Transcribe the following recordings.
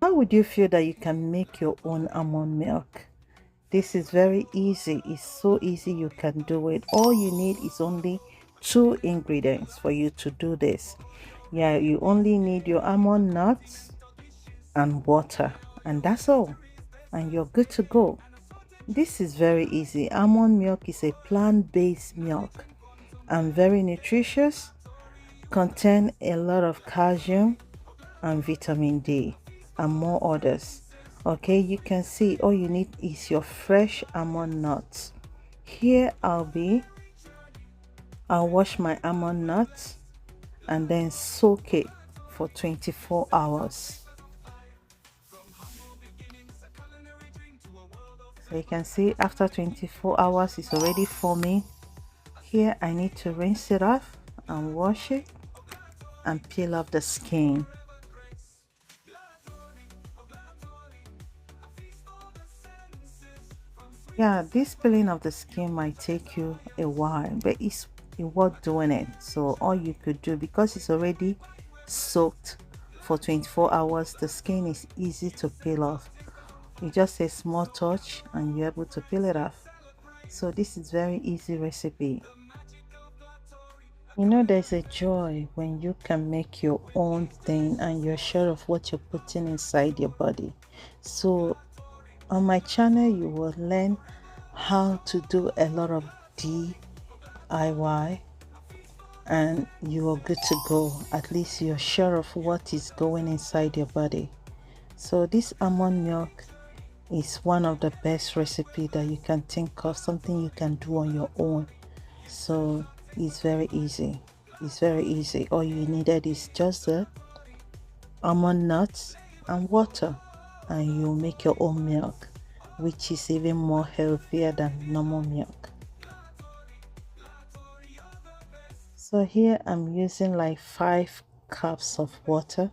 How would you feel that you can make your own almond milk? This is very easy. It's so easy, you can do it. All you need is only two ingredients for you to do this. Yeah, you only need your almond nuts and water, and that's all, and you're good to go. This is very easy. Almond milk is a plant-based milk and very nutritious, contain a lot of calcium and vitamin D and more others. Okay, you can see all you need is your fresh almond nuts. Here I'll wash my almond nuts and then soak it for 24 hours. So you can see after 24 hours it's already forming. Here I need to rinse it off and wash it and peel off the skin. Yeah, this peeling of the skin might take you a while, but it's worth doing it. So all you could do, because it's already soaked for 24 hours, the skin is easy to peel off. You just a small touch and you're able to peel it off. So this is very easy recipe. You know, there's a joy when you can make your own thing and you're sure of what you're putting inside your body. So on my channel you will learn how to do a lot of DIY and you are good to go. At least you're sure of what is going inside your body. So this almond milk is one of the best recipe that you can think of, something you can do on your own. So it's very easy. It's very easy. All you needed is just the almond nuts and water, and you make your own milk, which is even more healthier than normal milk. So here I'm using like 5 cups of water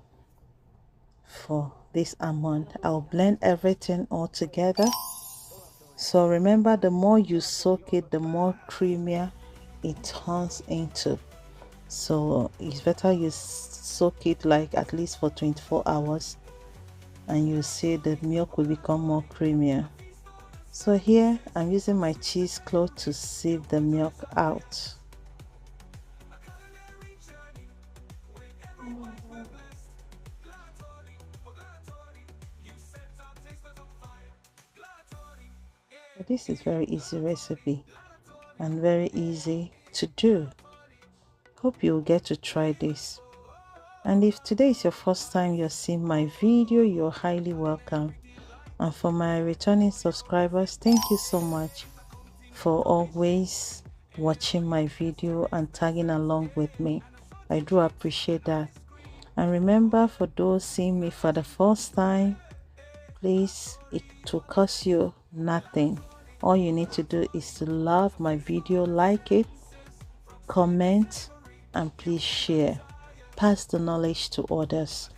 for this almond. I'll blend everything all together. So remember, the more you soak it, the more creamier it turns into. So it's better you soak it like at least for 24 hours and you see the milk will become more creamier. So here I'm using my cheesecloth to sieve the milk out. This is very easy recipe and very easy to do. Hope you'll get to try this. And if today is your first time you're seeing my video, you're highly welcome. And for my returning subscribers, thank you so much for always watching my video and tagging along with me. I do appreciate that. And remember, for those seeing me for the first time, please, it will cost you nothing. All you need to do is to love my video, like it, comment, and please share. Pass the knowledge to others.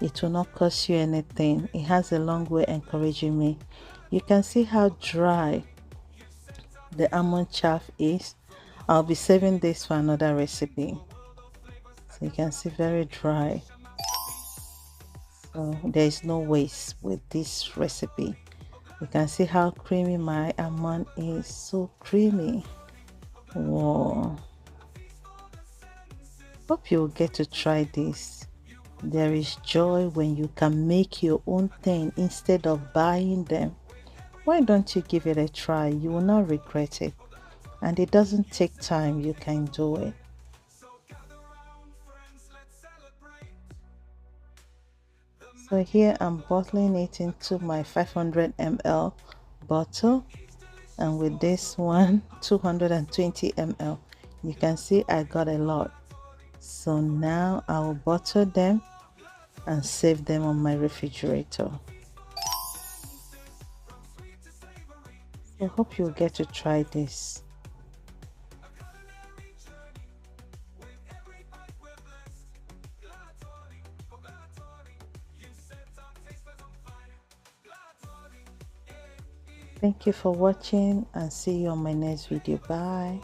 It will not cost you anything. It has a long way encouraging me. You can see how dry the almond chaff is. I'll be saving this for another recipe. So you can see very dry. So there is no waste with this recipe. You can see how creamy my almond is. So creamy. Wow. Hope you'll get to try this. There is joy when you can make your own thing instead of buying them. Why don't you give it a try? You will not regret it. And it doesn't take time. You can do it. So here I'm bottling it into my 500 ml bottle, and with this one 220 ml. You can see I got a lot. So now I will bottle them and save them on my refrigerator. I hope you'll get to try this. Thank you for watching and see you on my next video. Bye.